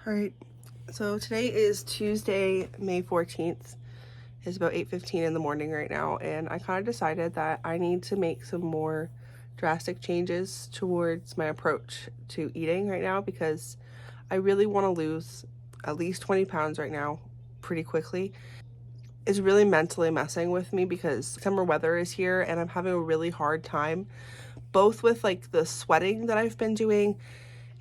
Alright, so today is Tuesday, May 14th. It's about 8:15 in the morning right now, and I kind of decided that I need to make some more drastic changes towards my approach to eating right now because I really want to lose at least 20 pounds right now pretty quickly. It's really mentally messing with me because summer weather is here and I'm having a really hard time, both with like the sweating that I've been doing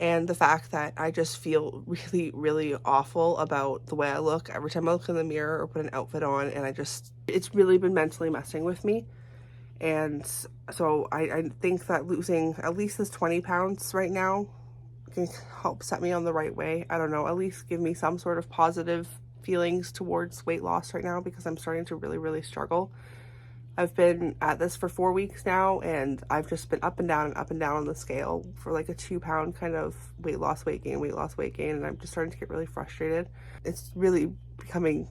and the fact that I just feel really, really awful about the way I look every time I look in the mirror or put an outfit on, and it's really been mentally messing with me. And so I think that losing at least this 20 pounds right now can help set me on the right way. I don't know, at least give me some sort of positive feelings towards weight loss right now because I'm starting to really, really struggle. I've been at this for 4 weeks now, and I've just been up and down on the scale for like a 2-pound kind of weight loss, weight gain, and I'm just starting to get really frustrated. It's really becoming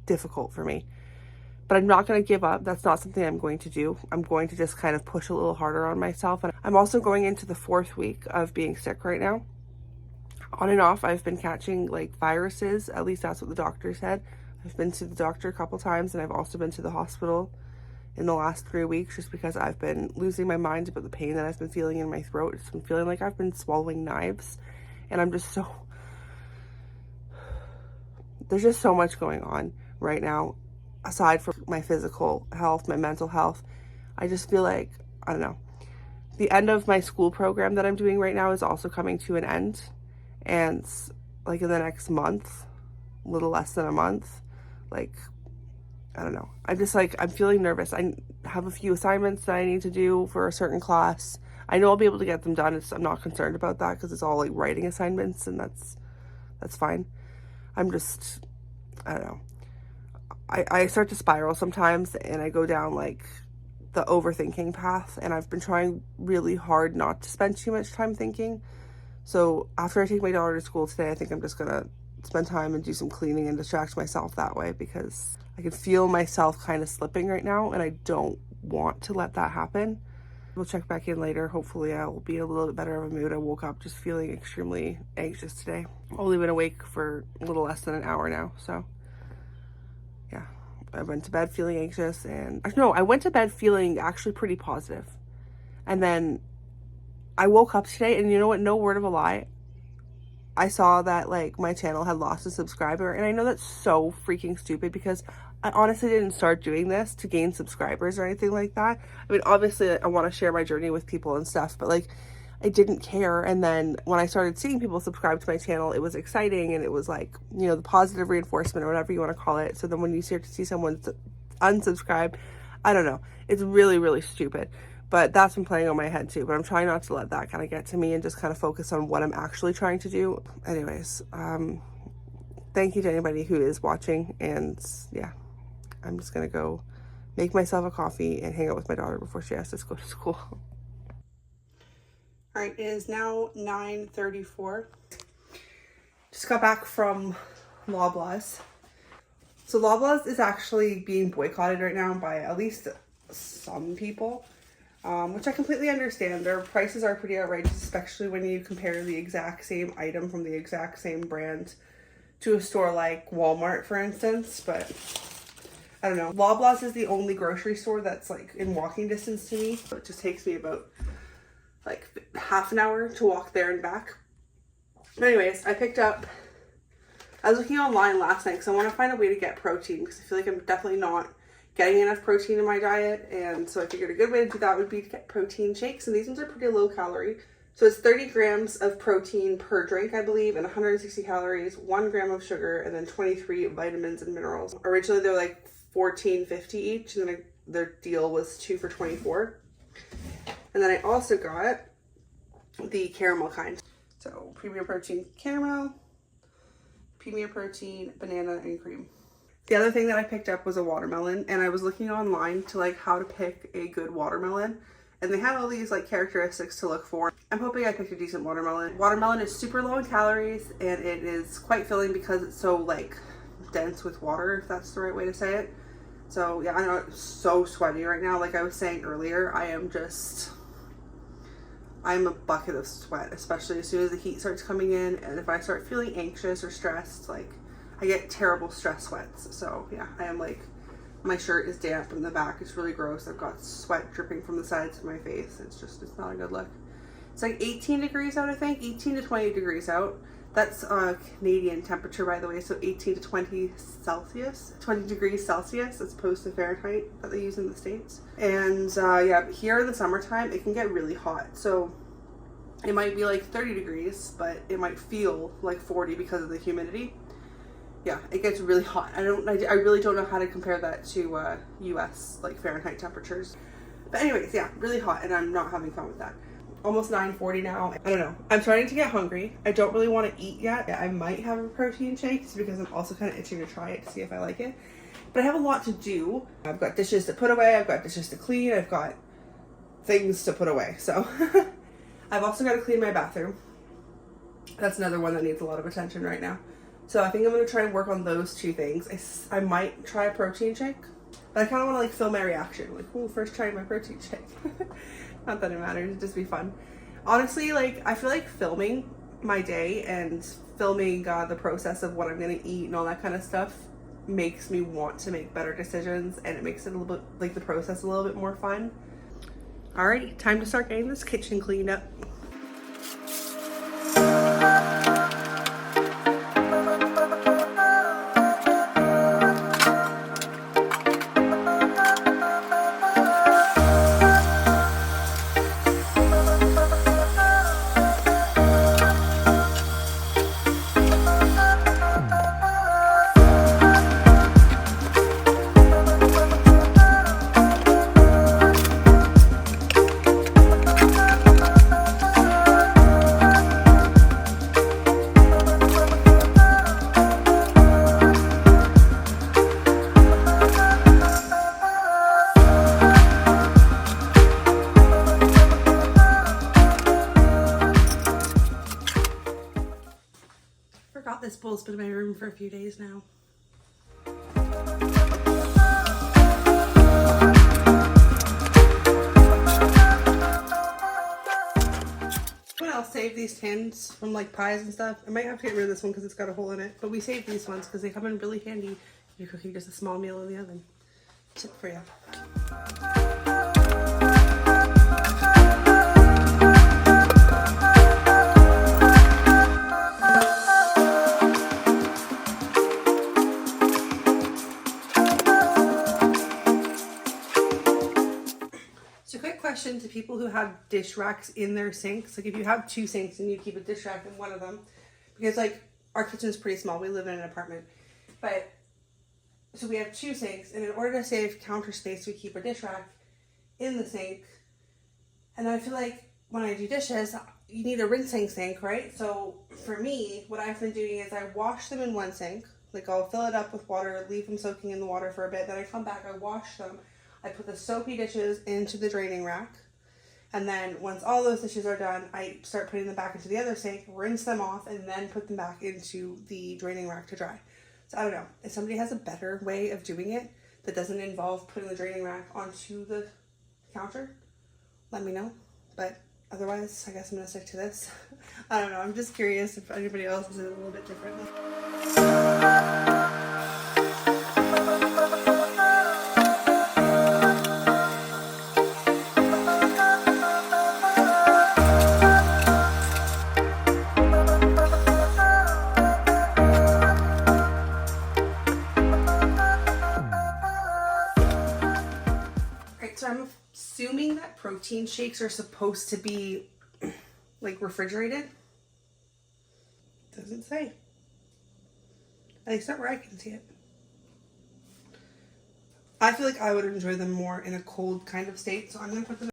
difficult for me, but I'm not going to give up. That's not something I'm going to do. I'm going to just kind of push a little harder on myself. And I'm also going into the 4th week of being sick right now. On and off, I've been catching like viruses. At least that's what the doctor said. I've been to the doctor a couple times, and I've also been to the hospital in the last 3 weeks just because I've been losing my mind about the pain that I've been feeling in my throat. It's been feeling like I've been swallowing knives, and there's just so much going on right now aside from my physical health, my mental health. I just feel like, I don't know, the end of my school program that I'm doing right now is also coming to an end, and like in the next month, a little less than a month, like, I don't know. I'm feeling nervous. I have a few assignments that I need to do for a certain class. I know I'll be able to get them done. I'm not concerned about that because it's all like writing assignments, and that's fine. I don't know. I start to spiral sometimes, and I go down like the overthinking path, and I've been trying really hard not to spend too much time thinking. So after I take my daughter to school today, I think I'm just gonna spend time and do some cleaning and distract myself that way because I can feel myself kind of slipping right now, and I don't want to let that happen. We'll check back in later. Hopefully I'll be in a little bit better of a mood. I woke up just feeling extremely anxious today. I've only been awake for a little less than an hour now, so yeah. I went to bed feeling anxious, and no, I went to bed feeling actually pretty positive. And then I woke up today, and you know what? No word of a lie. I saw that like my channel had lost a subscriber, and I know that's so freaking stupid because I honestly didn't start doing this to gain subscribers or anything like that. I mean, obviously I want to share my journey with people and stuff, but like I didn't care. And then when I started seeing people subscribe to my channel, it was exciting, and it was like, you know, the positive reinforcement or whatever you want to call it. So then when you start to see someone unsubscribe, I don't know, it's really, really stupid. But that's been playing on my head too. But I'm trying not to let that kind of get to me and just kind of focus on what I'm actually trying to do. Anyways, thank you to anybody who is watching. And yeah, I'm just going to go make myself a coffee and hang out with my daughter before she has to go to school. All right, it is now 9:34. Just got back from Loblaws. So Loblaws is actually being boycotted right now by at least some people. Which I completely understand. Their prices are pretty outrageous, especially when you compare the exact same item from the exact same brand to a store like Walmart, for instance. But I don't know. Loblaws is the only grocery store that's like in walking distance to me. So it just takes me about like half an hour to walk there and back. But anyways, I was looking online last night because I want to find a way to get protein because I feel like I'm definitely not getting enough protein in my diet, and so I figured a good way to do that would be to get protein shakes, and these ones are pretty low calorie. So it's 30 grams of protein per drink, I believe, and 160 calories, 1 gram of sugar, and then 23 vitamins and minerals. Originally they're like $14.50 each, and then their deal was 2 for $24. And then I also got the caramel kind. So premium protein caramel, premium protein banana and cream. The other thing that I picked up was a watermelon, and I was looking online to like how to pick a good watermelon, and they have all these like characteristics to look for. I'm hoping I picked a decent watermelon. Watermelon is super low in calories, and it is quite filling because it's so like dense with water, if that's the right way to say it. So yeah, I know it's so sweaty right now. Like I was saying earlier, I'm a bucket of sweat, especially as soon as the heat starts coming in. And if I start feeling anxious or stressed, like I get terrible stress sweats. So yeah, I am like, my shirt is damp in the back. It's really gross. I've got sweat dripping from the sides of my face. It's not a good look. It's like 18 degrees out, I think, 18 to 20 degrees out. That's Canadian temperature, by the way, so 18 to 20 Celsius, 20 degrees Celsius as opposed to Fahrenheit that they use in the States. And yeah, here in the summertime, it can get really hot. So it might be like 30 degrees, but it might feel like 40 because of the humidity. Yeah, it gets really hot. I really don't know how to compare that to US like Fahrenheit temperatures. But anyways, yeah, really hot, and I'm not having fun with that. Almost 9:40 now. I don't know. I'm starting to get hungry. I don't really want to eat yet. I might have a protein shake just because I'm also kind of itching to try it to see if I like it. But I have a lot to do. I've got dishes to put away. I've got dishes to clean. I've got things to put away. So I've also got to clean my bathroom. That's another one that needs a lot of attention right now. So I think I'm going to try and work on those two things. I might try a protein shake. But I kind of want to like film my reaction. Like, oh, first trying my protein shake. Not that it matters, it'd just be fun. Honestly, like, I feel like filming my day and filming the process of what I'm gonna eat and all that kind of stuff makes me want to make better decisions, and it makes it a little bit, like, the process a little bit more fun. Alrighty, time to start getting this kitchen cleaned up. This bowl's been in my room for a few days now. I'll save these tins from like pies and stuff. I might have to get rid of this one because it's got a hole in it, but we saved these ones because they come in really handy if you're cooking just a small meal in the oven. Tip for you. To people who have dish racks in their sinks, like if you have two sinks and you keep a dish rack in one of them, because like our kitchen is pretty small, we live in an apartment, but so we have two sinks, and in order to save counter space we keep a dish rack in the sink. And I feel like when I do dishes you need a rinsing sink, right? So for me, what I've been doing is I wash them in one sink, like I'll fill it up with water, leave them soaking in the water for a bit, then I come back, I wash them, I put the soapy dishes into the draining rack, and then once all those dishes are done, I start putting them back into the other sink, rinse them off, and then put them back into the draining rack to dry. So I don't know, if somebody has a better way of doing it that doesn't involve putting the draining rack onto the counter, let me know. But otherwise, I guess I'm gonna stick to this. I don't know, I'm just curious if anybody else does it a little bit differently. Assuming that protein shakes are supposed to be like refrigerated. Doesn't say. At least not where I can see it. I feel like I would enjoy them more in a cold kind of state, so I'm gonna put them.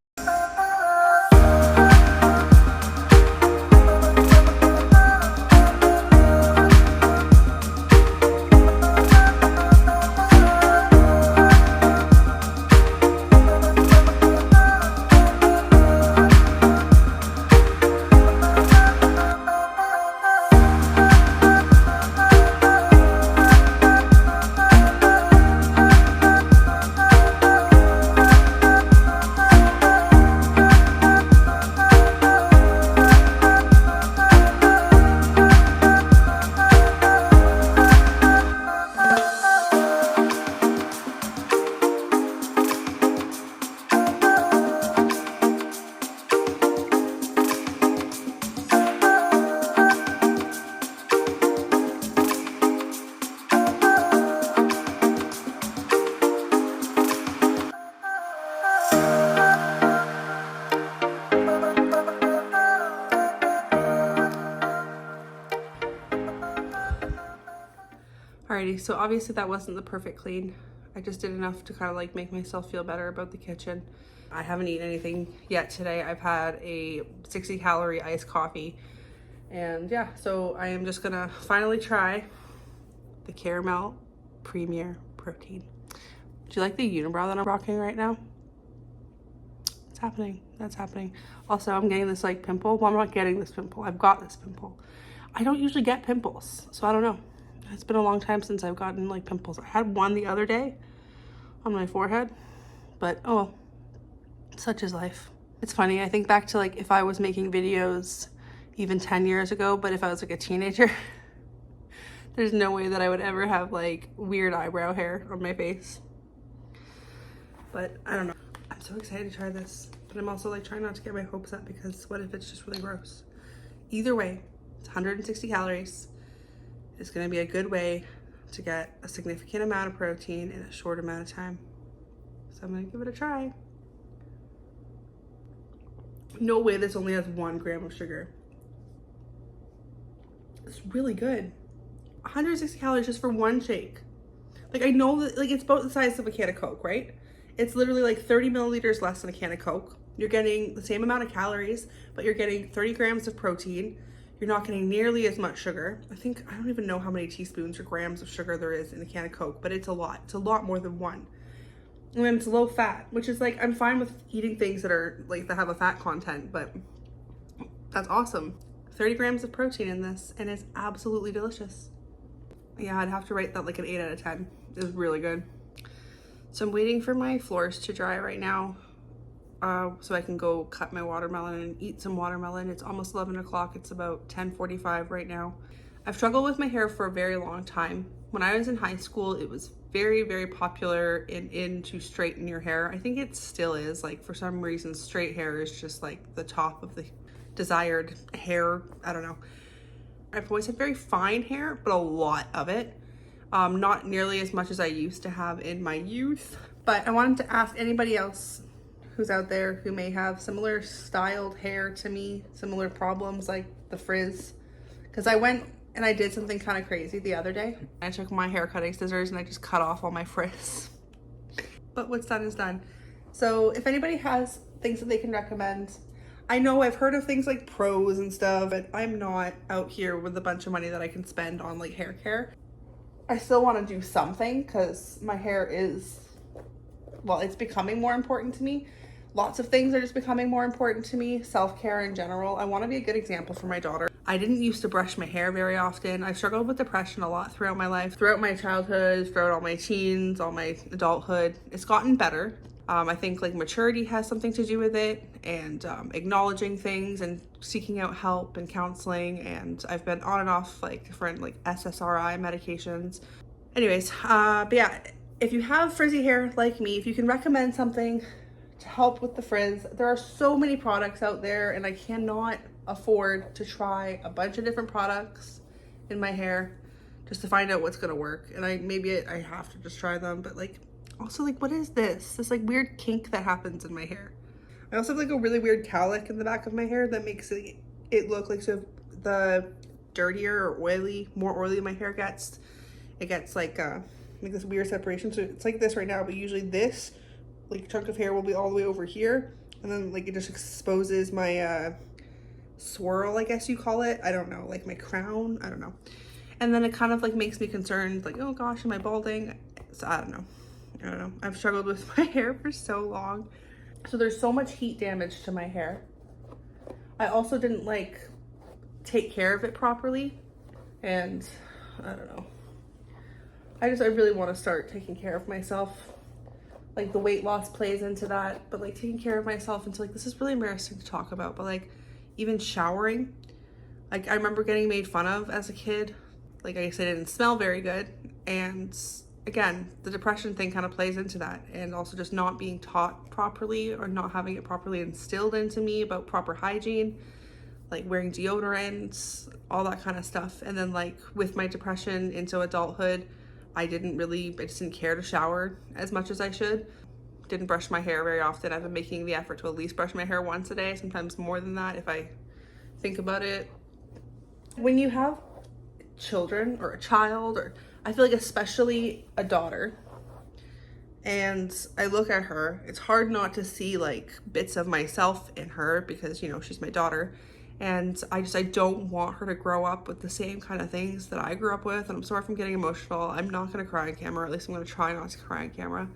Alrighty, so obviously that wasn't the perfect clean. I just did enough to kind of like make myself feel better about the kitchen. I haven't eaten anything yet today. I've had a 60 calorie iced coffee. And yeah, so I am just gonna finally try the Caramel Premier Protein. Do you like the unibrow that I'm rocking right now? It's happening. That's happening. Also, I'm getting this like pimple. Well, I'm not getting this pimple. I've got this pimple. I don't usually get pimples, so I don't know. It's been a long time since I've gotten like pimples. I had one the other day on my forehead, but oh well, such is life. It's funny, I think back to like if I was making videos even 10 years ago, but if I was like a teenager, there's no way that I would ever have like weird eyebrow hair on my face. But I don't know. I'm so excited to try this, but I'm also like trying not to get my hopes up because what if it's just really gross? Either way, it's 160 calories. It's gonna be a good way to get a significant amount of protein in a short amount of time. So I'm gonna give it a try. No way this only has 1 gram of sugar. It's really good. 160 calories just for one shake. Like I know that like it's about the size of a can of Coke, right? It's literally like 30 milliliters less than a can of Coke. You're getting the same amount of calories, but you're getting 30 grams of protein. You're not getting nearly as much sugar. I don't even know how many teaspoons or grams of sugar there is in a can of Coke, but it's a lot. It's a lot more than 1. And then it's low fat, which is like, I'm fine with eating things that are like, that have a fat content, but that's awesome. 30 grams of protein in this, and it's absolutely delicious. Yeah, I'd have to rate that like an 8 out of 10. It's really good. So I'm waiting for my floors to dry right now, so I can go cut my watermelon and eat some watermelon. It's almost 11 o'clock. It's about 10:45 right now. I've struggled with my hair for a very long time. When I was in high school, it was very, very popular in to straighten your hair. I think it still is. Like for some reason, straight hair is just like the top of the desired hair. I don't know. I've always had very fine hair, but a lot of it. Not nearly as much as I used to have in my youth. But I wanted to ask anybody else who's out there who may have similar styled hair to me, similar problems like the frizz. Because I went and I did something kind of crazy the other day. I took my hair cutting scissors and I just cut off all my frizz. But what's done is done. So if anybody has things that they can recommend, I know I've heard of things like Pros and stuff, but I'm not out here with a bunch of money that I can spend on like hair care. I still want to do something because my hair is, well, it's becoming more important to me. Lots of things are just becoming more important to me. Self-care in general. I want to be a good example for my daughter. I didn't used to brush my hair very often. I struggled with depression a lot throughout my life, throughout my childhood, throughout all my teens, all my adulthood. It's gotten better. I think like maturity has something to do with it, and acknowledging things and seeking out help and counseling. And I've been on and off like different like SSRI medications. Anyways, but yeah, if you have frizzy hair like me, if you can recommend something to help with the frizz, there are so many products out there, and I cannot afford to try a bunch of different products in my hair just to find out what's gonna work. And I have to just try them, but like also like what is this like weird kink that happens in my hair? I also have like a really weird cowlick in the back of my hair that makes it look like, so the dirtier or more oily my hair gets, it gets like this weird separation. So it's like this right now, but usually this like chunk of hair will be all the way over here, and then like it just exposes my swirl, I guess you call it. I don't know, like my crown, I don't know. And then it kind of like makes me concerned, like, oh gosh, am I balding? So I don't know. I've struggled with my hair for so long. So there's so much heat damage to my hair. I also didn't like take care of it properly, and I don't know. I really want to start taking care of myself. Like the weight loss plays into that, but like taking care of myself into like, this is really embarrassing to talk about, but like even showering. Like I remember getting made fun of as a kid. Like I said, I didn't smell very good. And again, the depression thing kind of plays into that. And also just not being taught properly or not having it properly instilled into me about proper hygiene, like wearing deodorants, all that kind of stuff. And then like with my depression into adulthood, I just didn't care to shower as much as I should. Didn't brush my hair very often. I've been making the effort to at least brush my hair once a day, sometimes more than that if I think about it. When you have children or a child, or I feel like especially a daughter. And I look at her, it's hard not to see like bits of myself in her because, you know, she's my daughter. And I don't want her to grow up with the same kind of things that I grew up with. And I'm sorry if I'm getting emotional. I'm not going to cry on camera. At least I'm going to try not to cry on camera.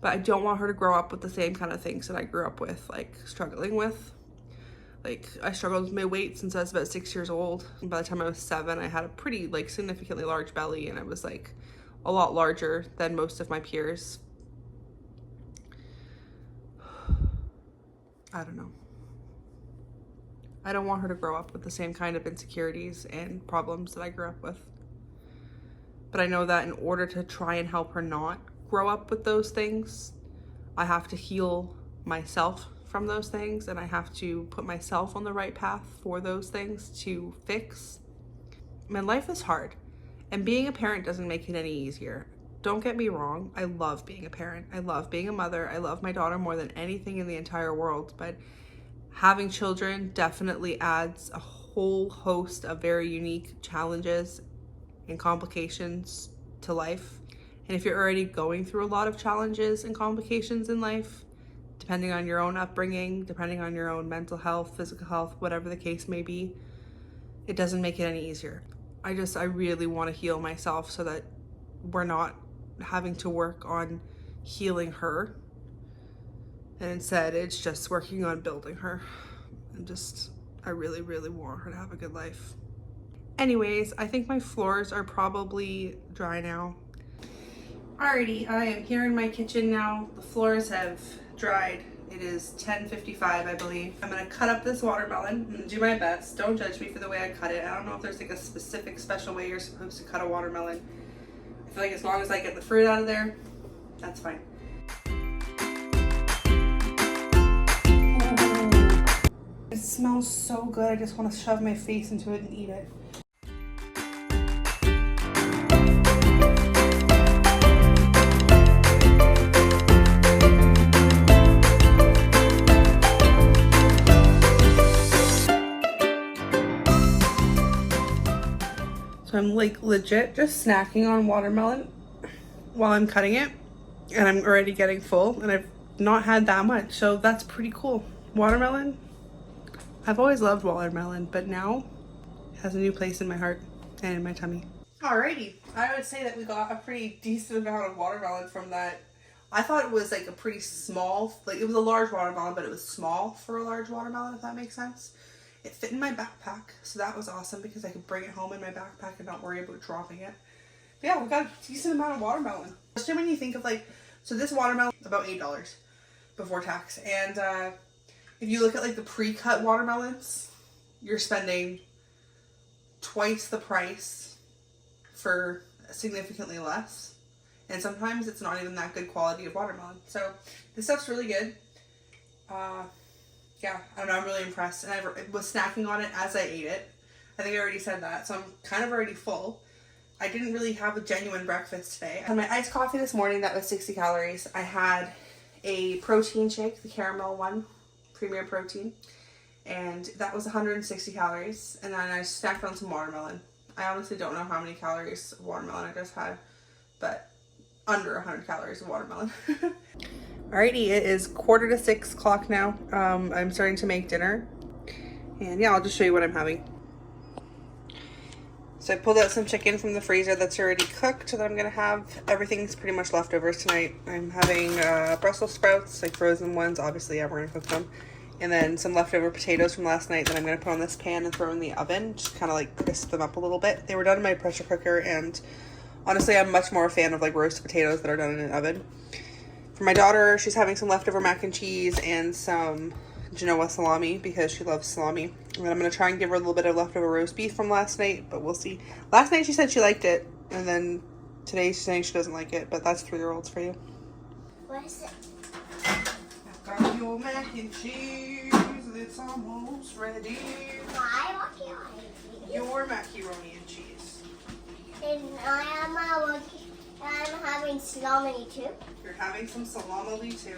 But I don't want her to grow up with the same kind of things that I grew up with, like struggling with. Like I struggled with my weight since I was about 6 years old. And by the time I was 7, I had a pretty like significantly large belly, and I was like a lot larger than most of my peers. I don't know. I don't want her to grow up with the same kind of insecurities and problems that I grew up with. But I know that in order to try and help her not grow up with those things, I have to heal myself from those things, and I have to put myself on the right path for those things to fix. My life is hard, and being a parent doesn't make it any easier. Don't get me wrong, I love being a parent. I love being a mother. I love my daughter more than anything in the entire world, but having children definitely adds a whole host of very unique challenges and complications to life. And if you're already going through a lot of challenges and complications in life, depending on your own upbringing, depending on your own mental health, physical health, whatever the case may be, it doesn't make it any easier. I really want to heal myself so that we're not having to work on healing her. And instead, it's just working on building her. I really, really want her to have a good life. Anyways, I think my floors are probably dry now. Alrighty, I am here in my kitchen now. The floors have dried. It is 10:55, I believe. I'm gonna cut up this watermelon. I'm gonna do my best. Don't judge me for the way I cut it. I don't know if there's like a specific special way you're supposed to cut a watermelon. I feel like as long as I get the fruit out of there, that's fine. It smells so good. I just want to shove my face into it and eat it. So I'm like legit just snacking on watermelon while I'm cutting it, and I'm already getting full, and I've not had that much, so that's pretty cool. Watermelon, I've always loved watermelon, but now it has a new place in my heart and in my tummy. Alrighty, I would say that we got a pretty decent amount of watermelon from that. I thought it was like a pretty small, like it was a large watermelon, but it was small for a large watermelon, if that makes sense. It fit in my backpack, so that was awesome because I could bring it home in my backpack and not worry about dropping it. But yeah, we got a decent amount of watermelon. Especially when you think of like, so this watermelon is about $8 before tax. And if you look at like the pre-cut watermelons, you're spending twice the price for significantly less. And sometimes it's not even that good quality of watermelon. So this stuff's really good. Yeah, I don't know, I'm really impressed. And I was snacking on it as I ate it. I think I already said that, so I'm kind of already full. I didn't really have a genuine breakfast today. I had my iced coffee this morning, that was 60 calories. I had a protein shake, the caramel one, Premier Protein, and that was 160 calories. And then I snacked on some watermelon. I honestly don't know how many calories of watermelon I just had, but under 100 calories of watermelon. Alrighty, it is 5:45 now. I'm starting to make dinner, and yeah, I'll just show you what I'm having. So I pulled out some chicken from the freezer that's already cooked that I'm gonna have. Everything's pretty much leftovers tonight. I'm having Brussels sprouts, like frozen ones. Obviously, I'm gonna cook them, and then some leftover potatoes from last night that I'm gonna put on this pan and throw in the oven, just kind of like crisp them up a little bit. They were done in my pressure cooker, and honestly, I'm much more a fan of like roasted potatoes that are done in an oven. For my daughter, she's having some leftover mac and cheese and some Genoa salami because she loves salami. And I'm going to try and give her a little bit of leftover roast beef from last night, but we'll see. Last night she said she liked it, and then today she's saying she doesn't like it, but that's 3-year-olds for you. What is it? I've got your mac and cheese, it's almost ready. My macaroni. Your macaroni and cheese. And I'm having salami too. You're having some salami too.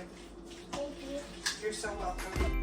Thank you. You're so welcome.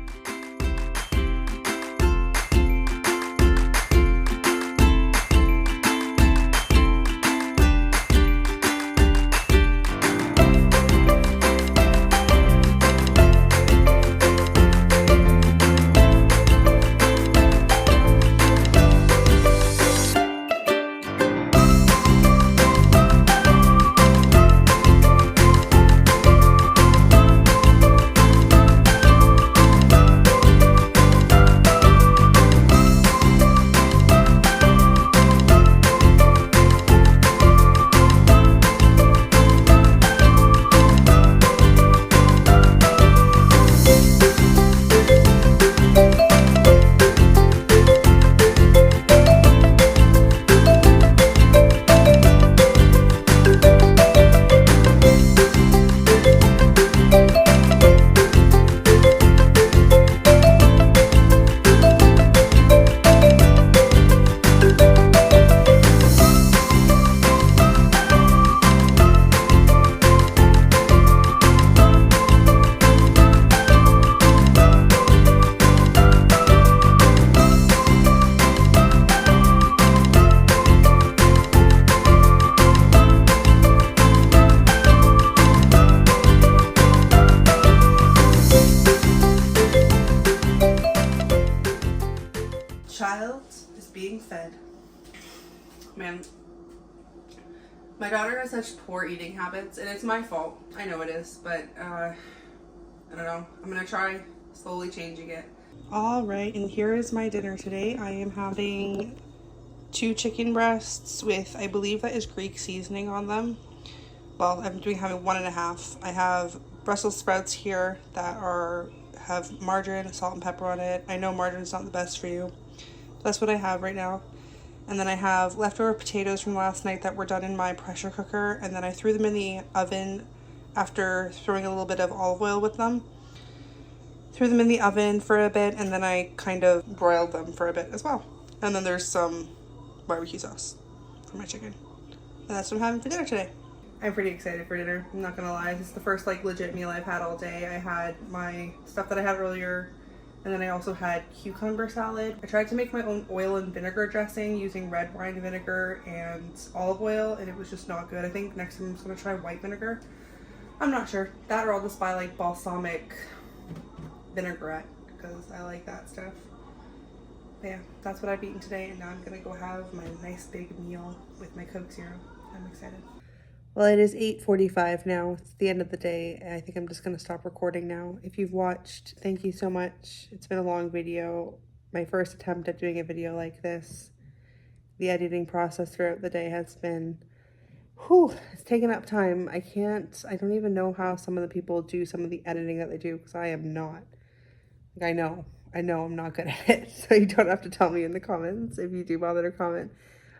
being fed. Man, my daughter has such poor eating habits, and it's my fault. I know it is, but I don't know. I'm gonna try slowly changing it. All right, and here is my dinner today. I am having 2 chicken breasts with, I believe that is Greek seasoning on them. Well, I'm having 1.5. I have Brussels sprouts here that have margarine, salt, and pepper on it. I know margarine's not the best for you. That's what I have right now. And then I have leftover potatoes from last night that were done in my pressure cooker, and then I threw them in the oven after throwing a little bit of olive oil with them. Threw them in the oven for a bit, and then I kind of broiled them for a bit as well. And then there's some barbecue sauce for my chicken. And that's what I'm having for dinner today. I'm pretty excited for dinner, I'm not gonna lie. This is the first like legit meal I've had all day. I had my stuff that I had earlier, and then I also had cucumber salad. I tried to make my own oil and vinegar dressing using red wine vinegar and olive oil, and it was just not good. I think next time I'm just gonna try white vinegar. I'm not sure. That or I'll just buy like balsamic vinaigrette because I like that stuff. But yeah, that's what I've eaten today, and now I'm gonna go have my nice big meal with my Coke Zero. I'm excited. Well, it is 8:45 now. It's the end of the day. I think I'm just going to stop recording now. If you've watched, thank you so much. It's been a long video. My first attempt at doing a video like this. The editing process throughout the day has been, it's taken up time. I don't even know how some of the people do some of the editing that they do because I am not. Like, I know I'm not good at it. So you don't have to tell me in the comments if you do bother to comment.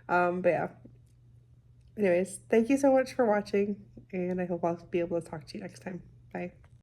But yeah. Anyways, thank you so much for watching, and I hope I'll be able to talk to you next time. Bye.